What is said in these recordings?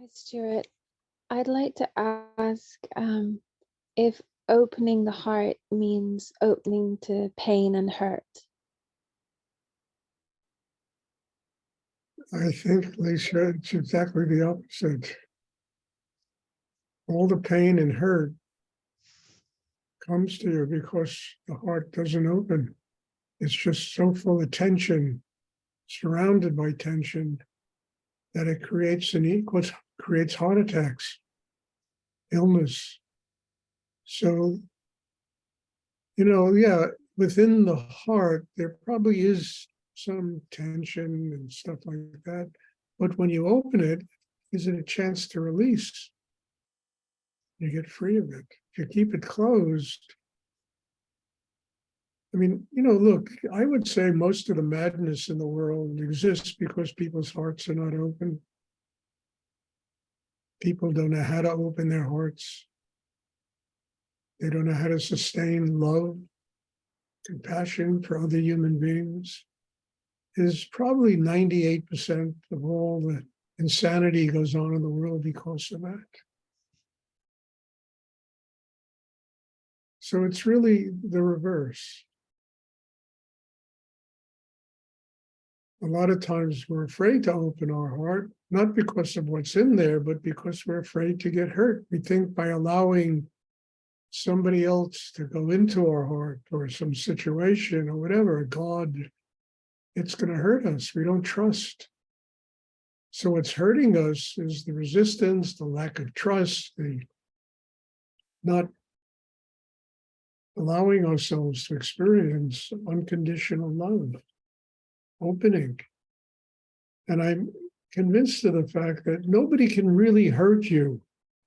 Hi, Stuart. I'd like to ask if opening the heart means opening to pain and hurt. I think, Lisa, it's exactly the opposite. All the pain and hurt comes to you because the heart doesn't open. It's just so full of tension, surrounded by tension, that it creates heart attacks, illness. So, yeah, within the heart, there probably is some tension and stuff like that. But when you open it, is it a chance to release? You get free of it. If you keep it closed, look, I would say most of the madness in the world exists because people's hearts are not open. People don't know how to open their hearts. They don't know how to sustain love, compassion for other human beings. Is probably 98% of all the insanity goes on in the world because of that. So it's really the reverse. A lot of times we're afraid to open our heart, not because of what's in there, but because we're afraid to get hurt. We think by allowing somebody else to go into our heart or some situation or whatever, God, it's going to hurt us. We don't trust. So what's hurting us is the resistance, the lack of trust, the not allowing ourselves to experience unconditional love, opening. And I'm convinced of the fact that nobody can really hurt you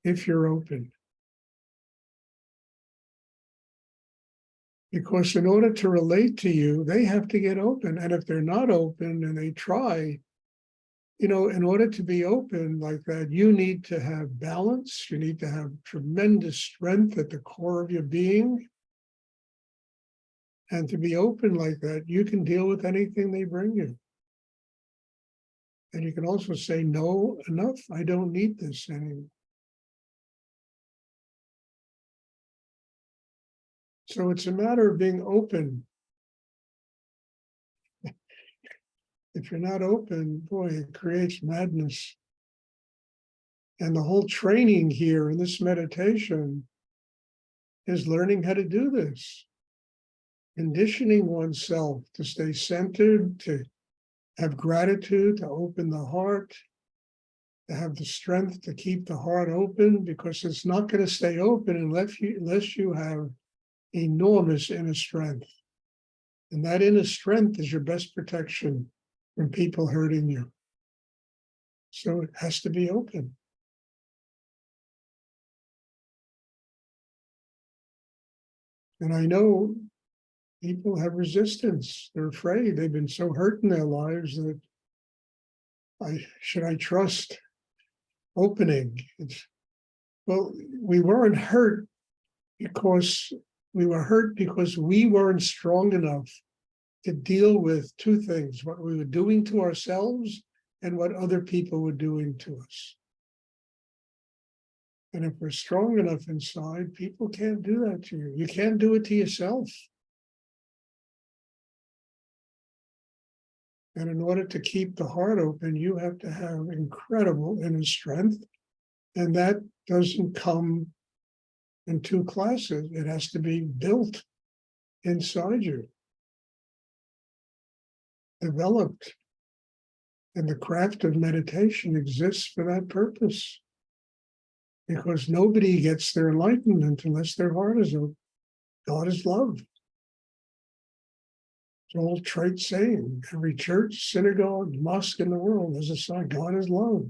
if you're open. Because in order to relate to you, they have to get open. And if they're not open and they try, in order to be open like that, you need to have balance. You need to have tremendous strength at the core of your being. And to be open like that, you can deal with anything they bring you. And you can also say, no, enough, I don't need this anymore. So it's a matter of being open. If you're not open, boy, it creates madness. And the whole training here in this meditation is learning how to do this, conditioning oneself to stay centered, to have gratitude, to open the heart, to have the strength to keep the heart open, because it's not going to stay open unless you have enormous inner strength. And that inner strength is your best protection from people hurting you. So it has to be open. And I know people have resistance. They're afraid. They've been so hurt in their lives that should I trust opening? Well, we weren't hurt because we weren't strong enough to deal with two things: what we were doing to ourselves and what other people were doing to us. And if we're strong enough inside, people can't do that to you. You can't do it to yourself. And in order to keep the heart open, you have to have incredible inner strength. And that doesn't come in two classes. It has to be built inside you, developed. And the craft of meditation exists for that purpose. Because nobody gets their enlightenment unless their heart is open. God is love. It's an old trite saying. Every church, synagogue, mosque in the world has a sign: God is love.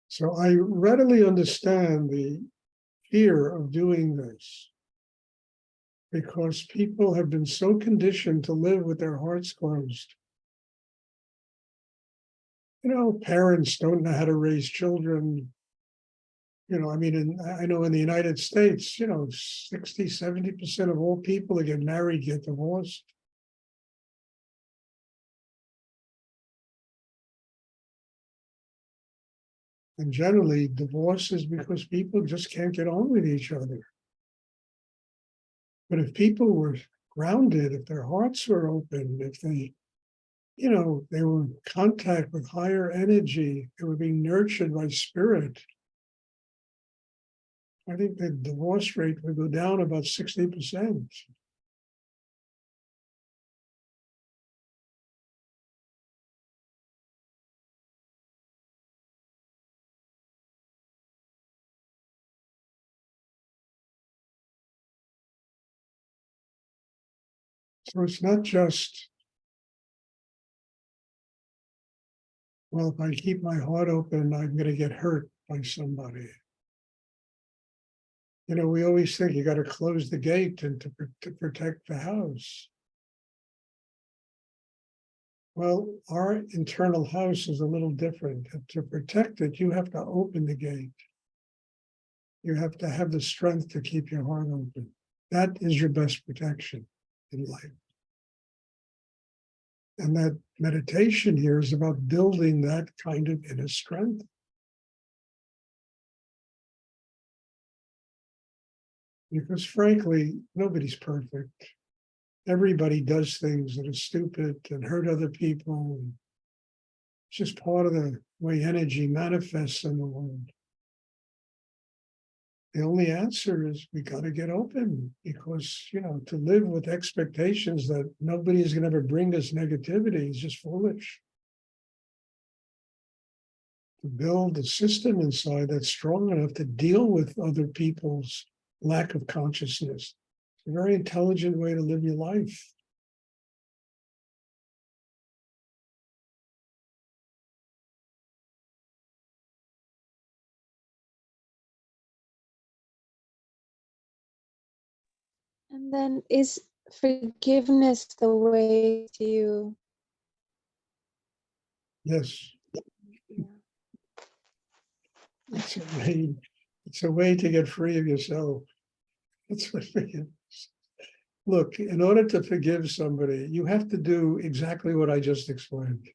So I readily understand the fear of doing this, because people have been so conditioned to live with their hearts closed. Parents don't know how to raise children. I mean, I know in the United States, 60, 70% of all people that get married get divorced. And generally, divorce is because people just can't get on with each other. But if people were grounded, if their hearts were open, if they were in contact with higher energy, they were being nurtured by spirit, I think the divorce rate would go down about 60%. So it's not just, well, if I keep my heart open, I'm going to get hurt by somebody. We always think you got to close the gate and to protect the house. Well, our internal house is a little different. To protect it, you have to open the gate. You have to have the strength to keep your heart open. That is your best protection in life. And that meditation here is about building that kind of inner strength. Because frankly, nobody's perfect. Everybody does things that are stupid and hurt other people. It's just part of the way energy manifests in the world. The only answer is we got to get open, because, to live with expectations that nobody is going to ever bring us negativity is just foolish. To build a system inside that's strong enough to deal with other people's lack of consciousness. It's a very intelligent way to live your life. And then is forgiveness the way to... Yes. Yeah. It's a way to get free of yourself. That's what forgiveness. Look, in order to forgive somebody, you have to do exactly what I just explained.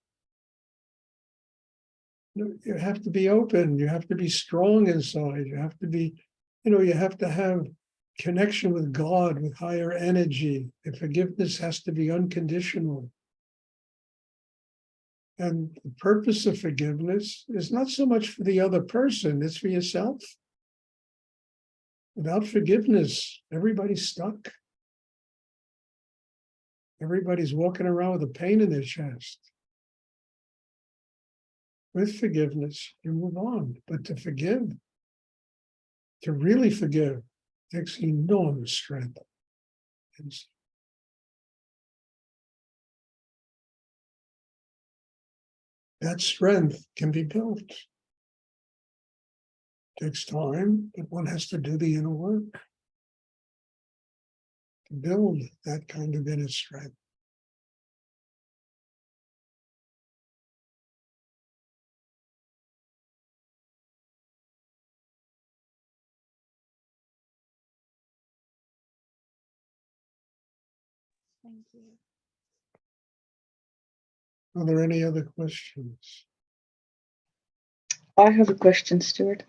You have to be open. You have to be strong inside. You have to be, you have to have connection with God, with higher energy. And forgiveness has to be unconditional. And the purpose of forgiveness is not so much for the other person, it's for yourself. Without forgiveness, everybody's stuck. Everybody's walking around with a pain in their chest. With forgiveness, you move on. But to forgive, to really forgive, takes enormous strength. And that strength can be built. It takes time, but one has to do the inner work to build that kind of inner strength. Thank you. Are there any other questions? I have a question, Stuart.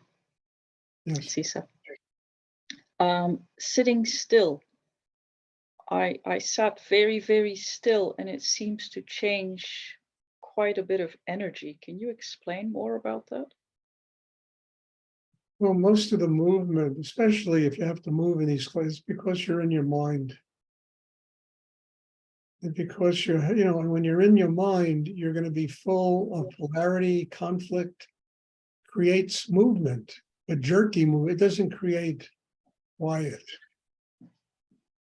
Yes. Sisa. Sitting still. I sat very, very still, and it seems to change quite a bit of energy. Can you explain more about that? Well, most of the movement, especially if you have to move in these places, because you're in your mind. And because when you're in your mind, you're going to be full of polarity, conflict, creates movement, a jerky move. It doesn't create quiet.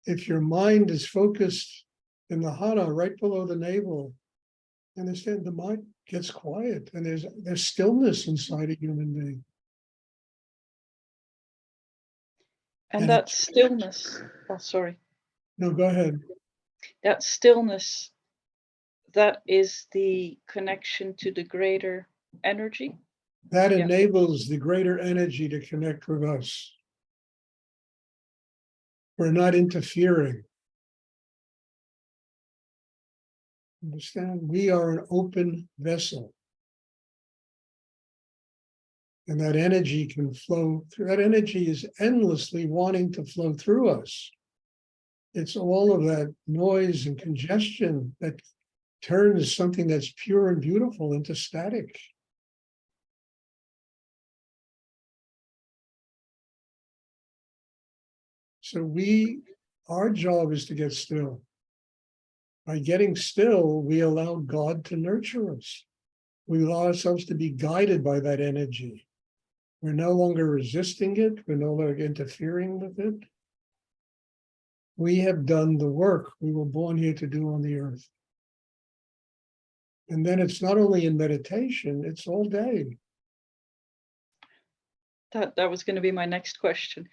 If your mind is focused in the hara, right below the navel, understand the mind gets quiet, and there's stillness inside a human being. And that stillness, oh, sorry. No, go ahead. That stillness, that is the connection to the greater energy? That Yeah. enables the greater energy to connect with us. We're not interfering. Understand? We are an open vessel. And that energy can flow through. That energy is endlessly wanting to flow through us. It's all of that noise and congestion that turns something that's pure and beautiful into static. So our job is to get still. By getting still, we allow God to nurture us. We allow ourselves to be guided by that energy. We're no longer resisting it. We're no longer interfering with it. We have done the work we were born here to do on the earth. And then it's not only in meditation, it's all day. That was going to be my next question.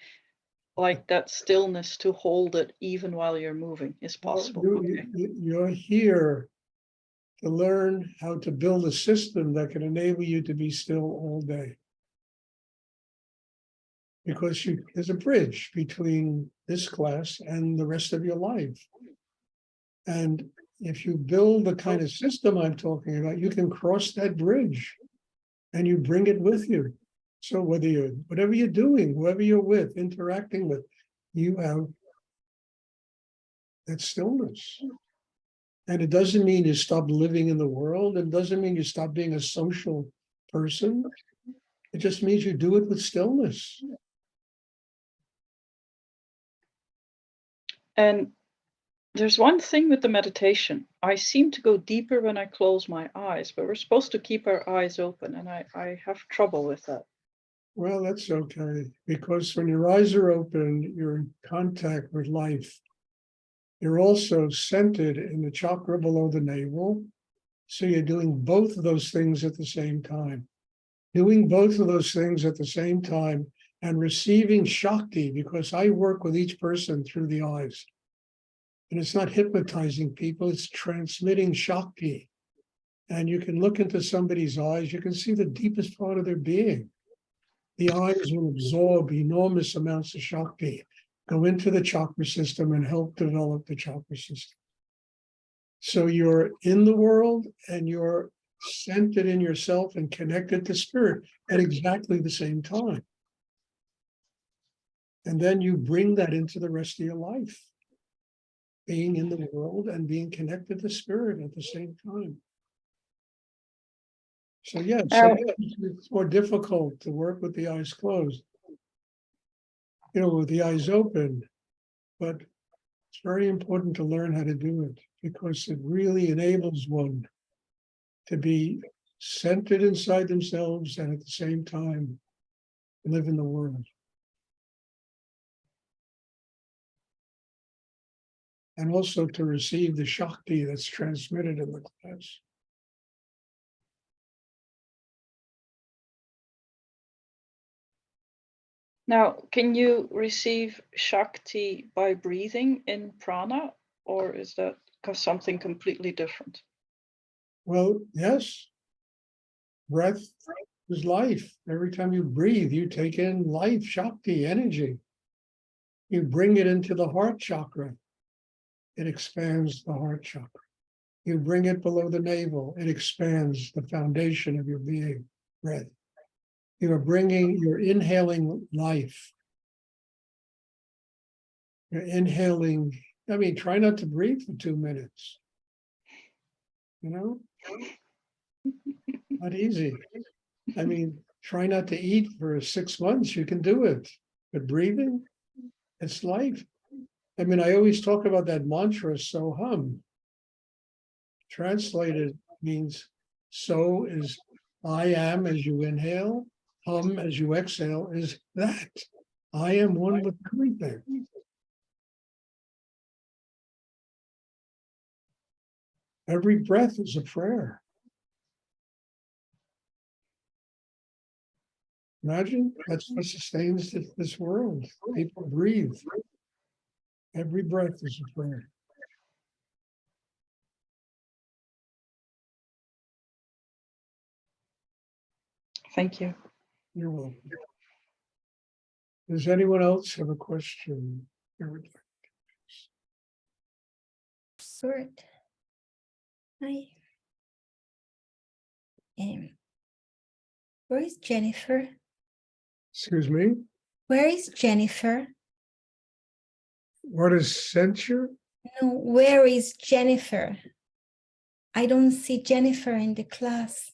Like that stillness to hold it even while you're moving is possible. Okay. You're here to learn how to build a system that can enable you to be still all day. Because there's a bridge between this class and the rest of your life. And if you build the kind of system I'm talking about, you can cross that bridge and you bring it with you. So whatever you're doing, whoever you're with, interacting with, you have that stillness. And it doesn't mean you stop living in the world. It doesn't mean you stop being a social person. It just means you do it with stillness. And there's one thing with the meditation. I seem to go deeper when I close my eyes, but we're supposed to keep our eyes open, and I have trouble with that. Well, that's okay, because when your eyes are open, you're in contact with life. You're also centered in the chakra below the navel. So you're doing both of those things at the same time. Doing both of those things at the same time and receiving Shakti, because I work with each person through the eyes. And it's not hypnotizing people, it's transmitting Shakti. And you can look into somebody's eyes, you can see the deepest part of their being. The eyes will absorb enormous amounts of Shakti, go into the chakra system and help develop the chakra system. So you're in the world and you're centered in yourself and connected to spirit at exactly the same time. And then you bring that into the rest of your life, being in the world and being connected to spirit at the same time. So yeah, it's more difficult to work with the eyes closed, with the eyes open, but it's very important to learn how to do it because it really enables one to be centered inside themselves and at the same time live in the world. And also to receive the Shakti that's transmitted in the class. Now, can you receive Shakti by breathing in prana, or is that something completely different? Well, yes. Breath is life. Every time you breathe, you take in life, Shakti, energy. You bring it into the heart chakra. It expands the heart chakra. You bring it below the navel. It expands the foundation of your being, breath. You're inhaling life. You're inhaling, try not to breathe for 2 minutes. Not easy. Try not to eat for 6 months. You can do it. But breathing, it's life. I always talk about that mantra, so hum. Translated means so is I am as you inhale, hum as you exhale is that. I am one with everything. Every breath is a prayer. Imagine that's what sustains this world. People breathe. Every breath is a prayer. Thank you. You're welcome. Does anyone else have a question? Stuart. Hi. Where is Jennifer? Excuse me? Where is Jennifer? What is censure? No, where is Jennifer? I don't see Jennifer in the class.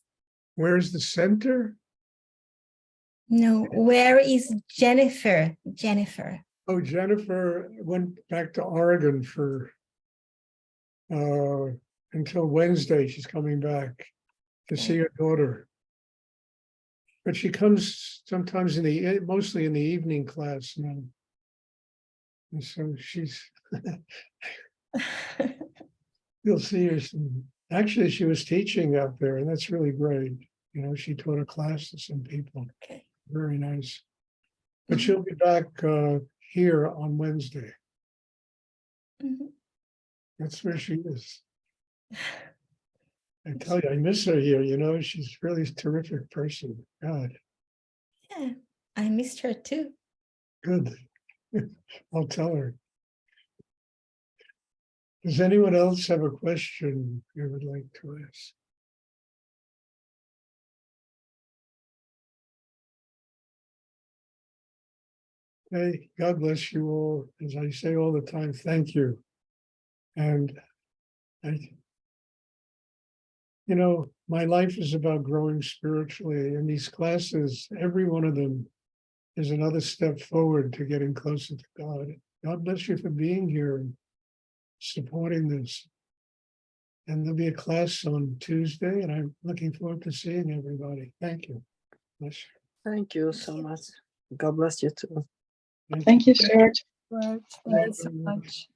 Where's the center? No, where is Jennifer? Jennifer. Oh, Jennifer went back to Oregon for until Wednesday. She's coming back to see her daughter. But she comes sometimes mostly in the evening class now. And so she's, you'll see her. Actually, she was teaching out there, and that's really great. You know, she taught a class to some people. Okay. Very nice. But she'll be back here on Wednesday. Mhm. That's where she is. I tell you, I miss her here. You know, she's really a terrific person. God, Yeah, I missed her too. good. I'll tell her. Does anyone else have a question you would like to ask? Hey, God bless you all. As I say all the time, thank you. And my life is about growing spiritually. And these classes, every one of them is another step forward to getting closer to God. God bless you for being here and supporting this. And there'll be a class on Tuesday, and I'm looking forward to seeing everybody. Thank you. Bless you. Thank you so much. God bless you too. Thank you, Stuart. Right. Thanks so much.